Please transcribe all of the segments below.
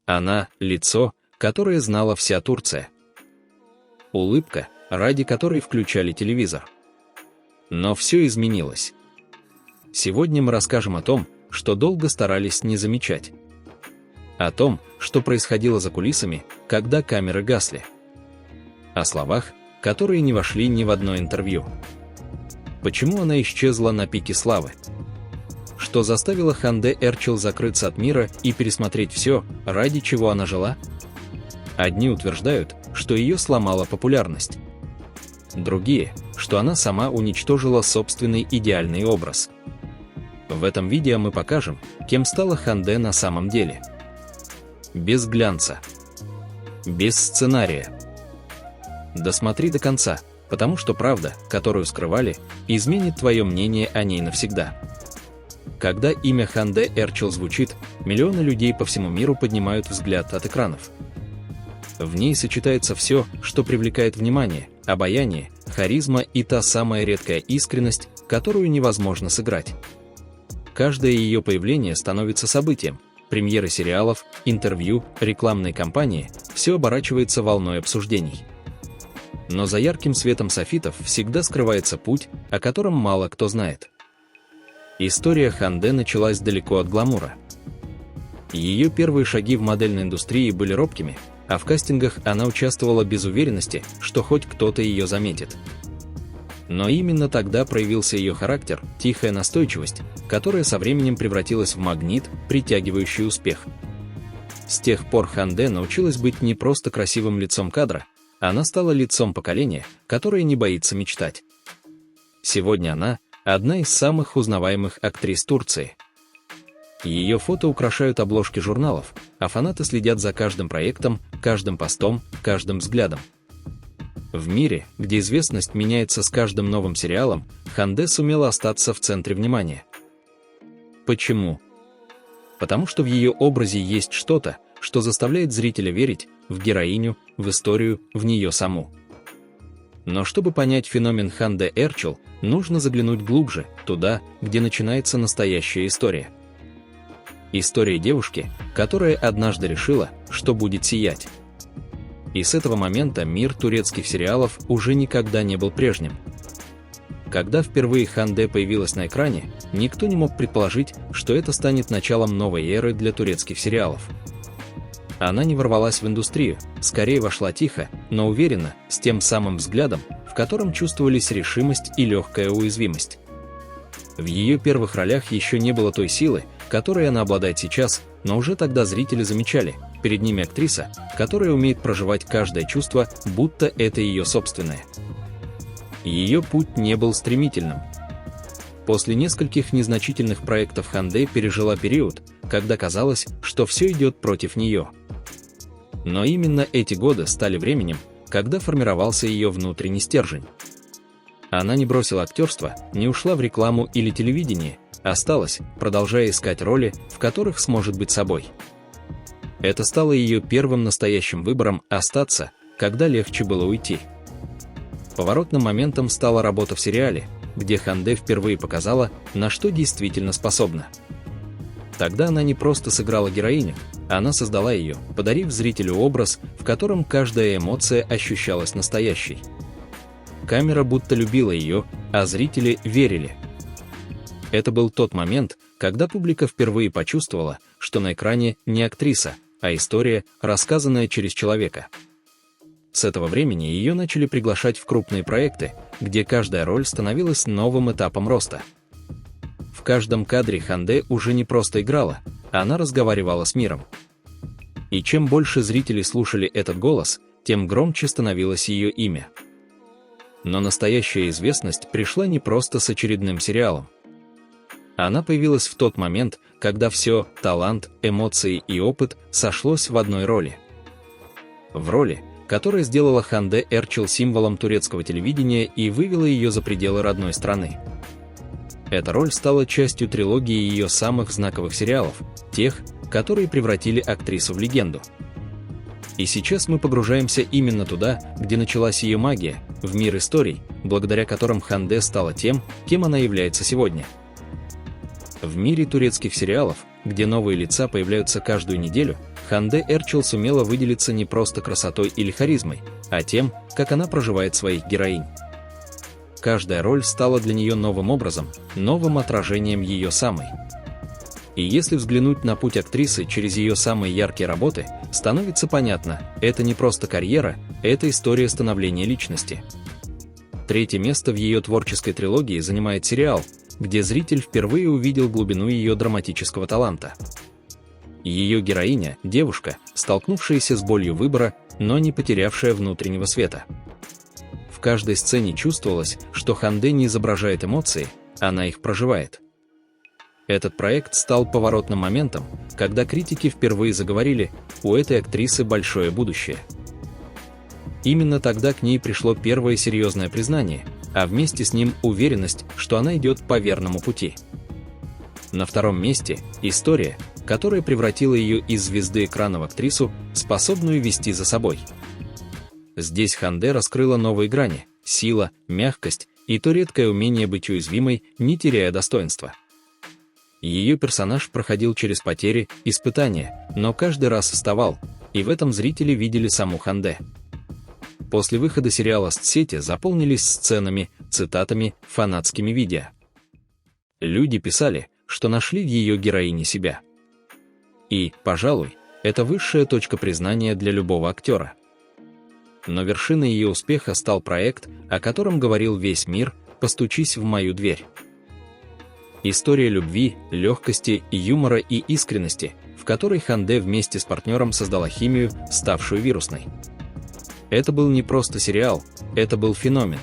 Она – лицо, которое знала вся Турция. Улыбка, ради которой включали телевизор. Но все изменилось. Сегодня мы расскажем о том, что долго старались не замечать. О том, что происходило за кулисами, когда камеры гасли. О словах, которые не вошли ни в одно интервью. Почему она исчезла на пике славы? Что заставило Ханде Эрчел закрыться от мира и пересмотреть все, ради чего она жила? Одни утверждают, что ее сломала популярность. Другие, что она сама уничтожила собственный идеальный образ. В этом видео мы покажем, кем стала Ханде на самом деле. Без глянца. Без сценария. Досмотри до конца, потому что правда, которую скрывали, изменит твое мнение о ней навсегда. Когда имя Ханде Эрчел звучит, миллионы людей по всему миру поднимают взгляд от экранов. В ней сочетается все, что привлекает внимание, обаяние, харизма и та самая редкая искренность, которую невозможно сыграть. Каждое ее появление становится событием. Премьеры сериалов, интервью, рекламные кампании – все оборачивается волной обсуждений. Но за ярким светом софитов всегда скрывается путь, о котором мало кто знает. История Ханде началась далеко от гламура. Ее первые шаги в модельной индустрии были робкими, а в кастингах она участвовала без уверенности, что хоть кто-то ее заметит. Но именно тогда проявился ее характер, тихая настойчивость, которая со временем превратилась в магнит, притягивающий успех. С тех пор Ханде научилась быть не просто красивым лицом кадра, она стала лицом поколения, которое не боится мечтать. Сегодня она – одна из самых узнаваемых актрис Турции. Ее фото украшают обложки журналов, а фанаты следят за каждым проектом, каждым постом, каждым взглядом. В мире, где известность меняется с каждым новым сериалом, Ханде сумела остаться в центре внимания. Почему? Потому что в ее образе есть что-то, что заставляет зрителя верить в героиню, в историю, в нее саму. Но чтобы понять феномен Ханде Эрчел, нужно заглянуть глубже, туда, где начинается настоящая история. История девушки, которая однажды решила, что будет сиять. И с этого момента мир турецких сериалов уже никогда не был прежним. Когда впервые Ханде появилась на экране, никто не мог предположить, что это станет началом новой эры для турецких сериалов. Она не ворвалась в индустрию, скорее вошла тихо, но уверенно, с тем самым взглядом, в котором чувствовались решимость и легкая уязвимость. В ее первых ролях еще не было той силы, которой она обладает сейчас, но уже тогда зрители замечали, перед ними актриса, которая умеет проживать каждое чувство, будто это ее собственное. Ее путь не был стремительным. После нескольких незначительных проектов Ханде пережила период, когда казалось, что все идет против нее. Но именно эти годы стали временем, когда формировался ее внутренний стержень. Она не бросила актерство, не ушла в рекламу или телевидение, осталась, продолжая искать роли, в которых сможет быть собой. Это стало ее первым настоящим выбором остаться, когда легче было уйти. Поворотным моментом стала работа в сериале, где Ханде впервые показала, на что действительно способна. Тогда она не просто сыграла героиню, она создала ее, подарив зрителю образ, в котором каждая эмоция ощущалась настоящей. Камера будто любила ее, а зрители верили. Это был тот момент, когда публика впервые почувствовала, что на экране не актриса, а история, рассказанная через человека. С этого времени ее начали приглашать в крупные проекты, где каждая роль становилась новым этапом роста. В каждом кадре Ханде уже не просто играла, она разговаривала с миром. И чем больше зрителей слушали этот голос, тем громче становилось ее имя. Но настоящая известность пришла не просто с очередным сериалом. Она появилась в тот момент, когда все – талант, эмоции и опыт – сошлось в одной роли. В роли, которая сделала Ханде Эрчел символом турецкого телевидения и вывела ее за пределы родной страны. Эта роль стала частью трилогии ее самых знаковых сериалов, тех, которые превратили актрису в легенду. И сейчас мы погружаемся именно туда, где началась ее магия, в мир историй, благодаря которым Ханде стала тем, кем она является сегодня. В мире турецких сериалов, где новые лица появляются каждую неделю, Ханде Эрчил сумела выделиться не просто красотой или харизмой, а тем, как она проживает своих героинь. Каждая роль стала для нее новым образом, новым отражением ее самой. И если взглянуть на путь актрисы через ее самые яркие работы, становится понятно, это не просто карьера, это история становления личности. Третье место в ее творческой трилогии занимает сериал, где зритель впервые увидел глубину ее драматического таланта. Ее героиня – девушка, столкнувшаяся с болью выбора, но не потерявшая внутреннего света. В каждой сцене чувствовалось, что Ханде не изображает эмоции, она их проживает. Этот проект стал поворотным моментом, когда критики впервые заговорили, у этой актрисы большое будущее. Именно тогда к ней пришло первое серьезное признание, а вместе с ним уверенность, что она идет по верному пути. На втором месте – история, которая превратила ее из звезды экрана в актрису, способную вести за собой. Здесь Ханде раскрыла новые грани – сила, мягкость и то редкое умение быть уязвимой, не теряя достоинства. Ее персонаж проходил через потери, испытания, но каждый раз вставал, и в этом зрители видели саму Ханде. После выхода сериала соцсети заполнились сценами, цитатами, фанатскими видео. Люди писали, что нашли в ее героине себя. И, пожалуй, это высшая точка признания для любого актера. Но вершиной ее успеха стал проект, о котором говорил весь мир «Постучись в мою дверь». История любви, легкости, юмора и искренности, в которой Ханде вместе с партнером создала химию, ставшую вирусной. Это был не просто сериал, это был феномен.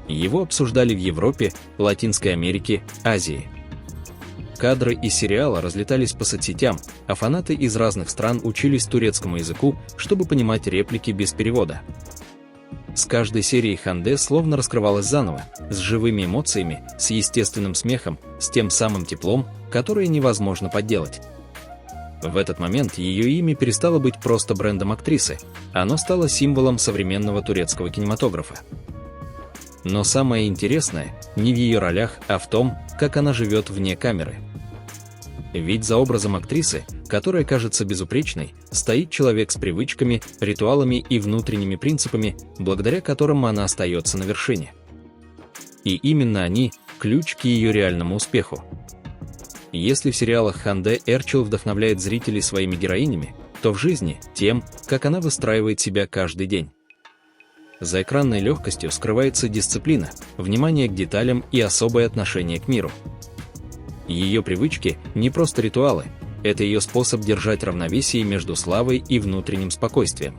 Его обсуждали в Европе, Латинской Америке, Азии. Кадры из сериала разлетались по соцсетям, а фанаты из разных стран учились турецкому языку, чтобы понимать реплики без перевода. С каждой серией Ханде словно раскрывалась заново, с живыми эмоциями, с естественным смехом, с тем самым теплом, которое невозможно подделать. В этот момент ее имя перестало быть просто брендом актрисы, оно стало символом современного турецкого кинематографа. Но самое интересное не в ее ролях, а в том, как она живет вне камеры. Ведь за образом актрисы, которая кажется безупречной, стоит человек с привычками, ритуалами и внутренними принципами, благодаря которым она остается на вершине. И именно они – ключ к ее реальному успеху. Если в сериалах Ханде Эрчил вдохновляет зрителей своими героинями, то в жизни – тем, как она выстраивает себя каждый день. За экранной легкостью скрывается дисциплина, внимание к деталям и особое отношение к миру. Ее привычки – не просто ритуалы, это ее способ держать равновесие между славой и внутренним спокойствием.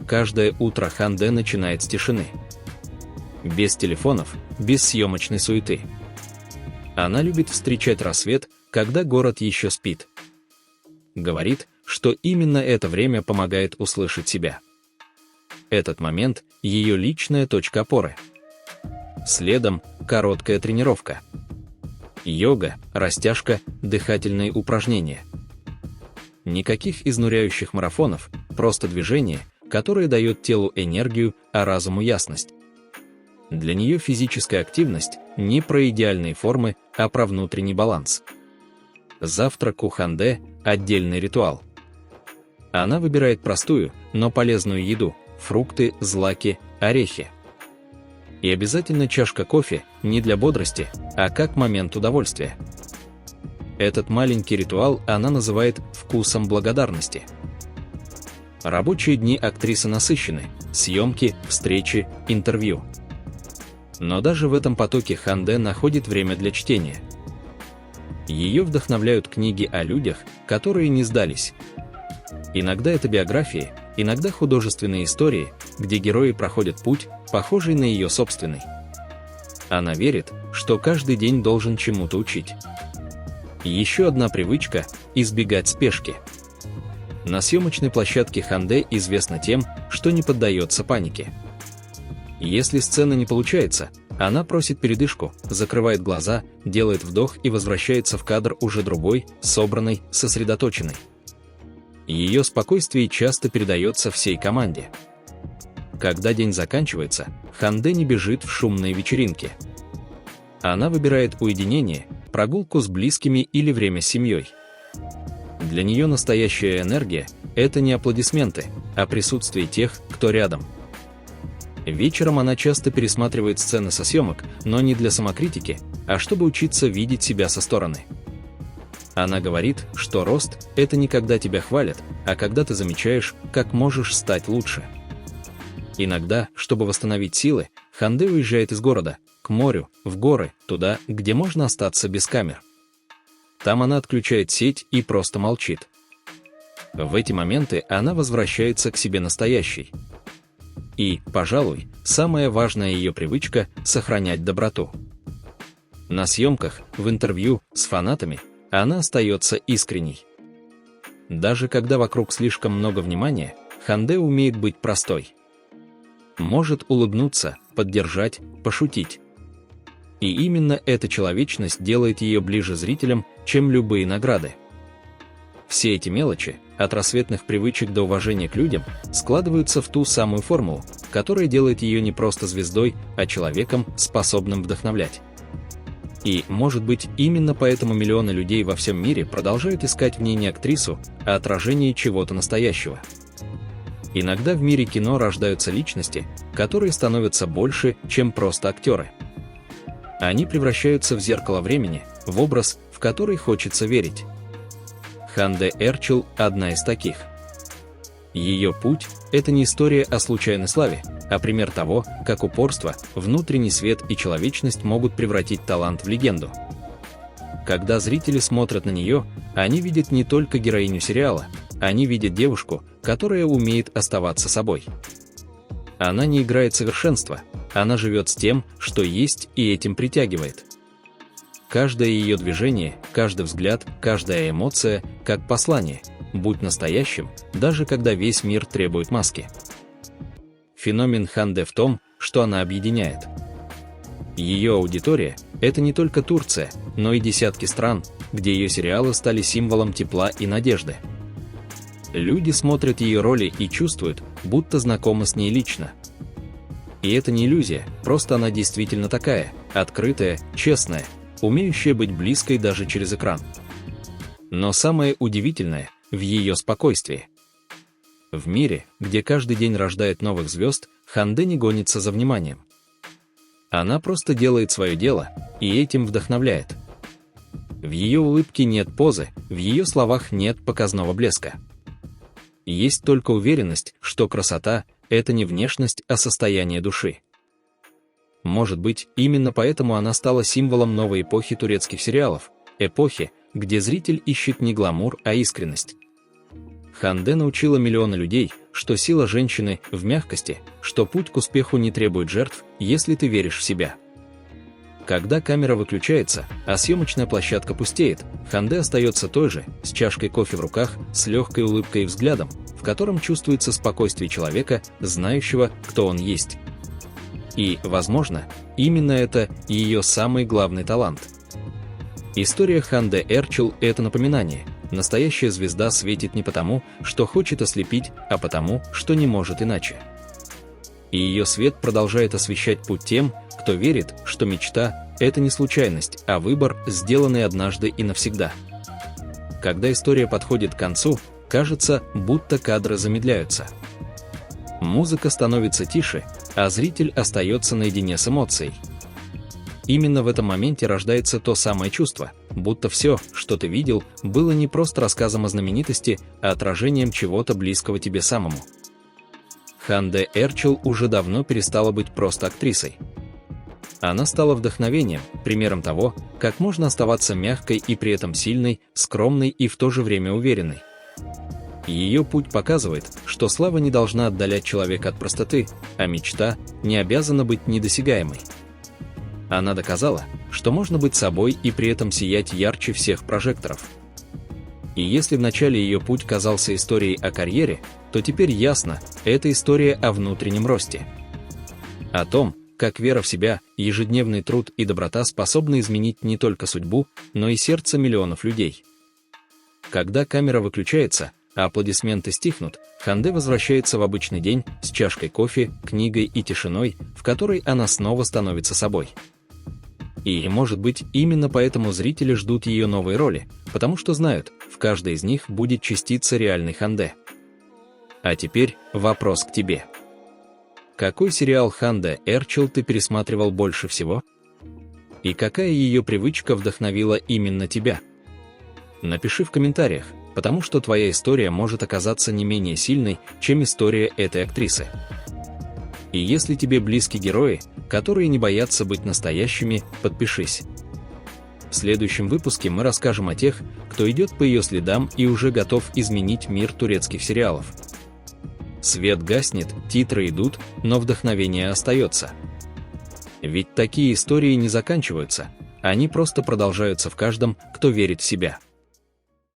Каждое утро Ханде начинает с тишины. Без телефонов, без съемочной суеты. Она любит встречать рассвет, когда город еще спит. Говорит, что именно это время помогает услышать себя. Этот момент – ее личная точка опоры. Следом – короткая тренировка. Йога, растяжка, дыхательные упражнения. Никаких изнуряющих марафонов, просто движение, которое дает телу энергию, а разуму ясность. Для нее физическая активность не про идеальные формы, а про внутренний баланс. Завтрак у Ханде – отдельный ритуал. Она выбирает простую, но полезную еду – фрукты, злаки, орехи. И обязательно чашка кофе не для бодрости, а как момент удовольствия. Этот маленький ритуал она называет «вкусом благодарности». Рабочие дни актрисы насыщены – съемки, встречи, интервью. Но даже в этом потоке Ханде находит время для чтения. Ее вдохновляют книги о людях, которые не сдались. Иногда это биографии, иногда художественные истории, где герои проходят путь, похожий на ее собственный. Она верит, что каждый день должен чему-то учить. Еще одна привычка – избегать спешки. На съемочной площадке Ханде известна тем, что не поддается панике. Если сцена не получается, она просит передышку, закрывает глаза, делает вдох и возвращается в кадр уже другой, собранной, сосредоточенной. Ее спокойствие часто передается всей команде. Когда день заканчивается, Ханде не бежит в шумные вечеринки. Она выбирает уединение, прогулку с близкими или время с семьей. Для нее настоящая энергия – это не аплодисменты, а присутствие тех, кто рядом. Вечером она часто пересматривает сцены со съемок, но не для самокритики, а чтобы учиться видеть себя со стороны. Она говорит, что рост – это не когда тебя хвалят, а когда ты замечаешь, как можешь стать лучше. Иногда, чтобы восстановить силы, Ханде уезжает из города, к морю, в горы, туда, где можно остаться без камер. Там она отключает сеть и просто молчит. В эти моменты она возвращается к себе настоящей. И, пожалуй, самая важная ее привычка – сохранять доброту. На съемках, в интервью, с фанатами она остается искренней. Даже когда вокруг слишком много внимания, Ханде умеет быть простой. Может улыбнуться, поддержать, пошутить. И именно эта человечность делает ее ближе зрителям, чем любые награды. Все эти мелочи, от рассветных привычек до уважения к людям, складываются в ту самую формулу, которая делает ее не просто звездой, а человеком, способным вдохновлять. И, может быть, именно поэтому миллионы людей во всем мире продолжают искать в ней не актрису, а отражение чего-то настоящего. Иногда в мире кино рождаются личности, которые становятся больше, чем просто актеры. Они превращаются в зеркало времени, в образ, в который хочется верить. Ханде Эрчил – одна из таких. Ее путь – это не история о случайной славе, а пример того, как упорство, внутренний свет и человечность могут превратить талант в легенду. Когда зрители смотрят на нее, они видят не только героиню сериала, они видят девушку, которая умеет оставаться собой. Она не играет совершенство, она живет с тем, что есть, и этим притягивает. Каждое ее движение, каждый взгляд, каждая эмоция, как послание, будь настоящим, даже когда весь мир требует маски. Феномен Ханде в том, что она объединяет. Ее аудитория – это не только Турция, но и десятки стран, где ее сериалы стали символом тепла и надежды. Люди смотрят ее роли и чувствуют, будто знакомы с ней лично. И это не иллюзия, просто она действительно такая, открытая, честная, умеющая быть близкой даже через экран. Но самое удивительное – в ее спокойствии. В мире, где каждый день рождает новых звезд, Ханде не гонится за вниманием. Она просто делает свое дело, и этим вдохновляет. В ее улыбке нет позы, в ее словах нет показного блеска. Есть только уверенность, что красота – это не внешность, а состояние души. Может быть, именно поэтому она стала символом новой эпохи турецких сериалов, эпохи, где зритель ищет не гламур, а искренность. Ханде научила миллионы людей, что сила женщины в мягкости, что путь к успеху не требует жертв, если ты веришь в себя. Когда камера выключается, а съемочная площадка пустеет, Ханде остается той же, с чашкой кофе в руках, с легкой улыбкой и взглядом, в котором чувствуется спокойствие человека, знающего, кто он есть. И, возможно, именно это ее самый главный талант. История Ханде Эрчил – это напоминание. Настоящая звезда светит не потому, что хочет ослепить, а потому, что не может иначе. И ее свет продолжает освещать путь тем, кто верит, что мечта – это не случайность, а выбор, сделанный однажды и навсегда. Когда история подходит к концу, кажется, будто кадры замедляются. Музыка становится тише, а зритель остается наедине с эмоцией. Именно в этом моменте рождается то самое чувство, будто все, что ты видел, было не просто рассказом о знаменитости, а отражением чего-то близкого тебе самому. Ханде Эрчил уже давно перестала быть просто актрисой. Она стала вдохновением, примером того, как можно оставаться мягкой и при этом сильной, скромной и в то же время уверенной. Ее путь показывает, что слава не должна отдалять человека от простоты, а мечта не обязана быть недосягаемой. Она доказала, что можно быть собой и при этом сиять ярче всех прожекторов. И если вначале ее путь казался историей о карьере, то теперь ясно, это история о внутреннем росте. О том, как вера в себя, ежедневный труд и доброта способны изменить не только судьбу, но и сердце миллионов людей. Когда камера выключается, а аплодисменты стихнут, Ханде возвращается в обычный день с чашкой кофе, книгой и тишиной, в которой она снова становится собой. И, может быть, именно поэтому зрители ждут ее новой роли, потому что знают, в каждой из них будет частица реальной Ханде. А теперь вопрос к тебе. Какой сериал Ханде Эрчил ты пересматривал больше всего? И какая ее привычка вдохновила именно тебя? Напиши в комментариях, потому что твоя история может оказаться не менее сильной, чем история этой актрисы. И если тебе близки герои, которые не боятся быть настоящими, подпишись. В следующем выпуске мы расскажем о тех, кто идет по ее следам и уже готов изменить мир турецких сериалов. Свет гаснет, титры идут, но вдохновение остается. Ведь такие истории не заканчиваются, они просто продолжаются в каждом, кто верит в себя.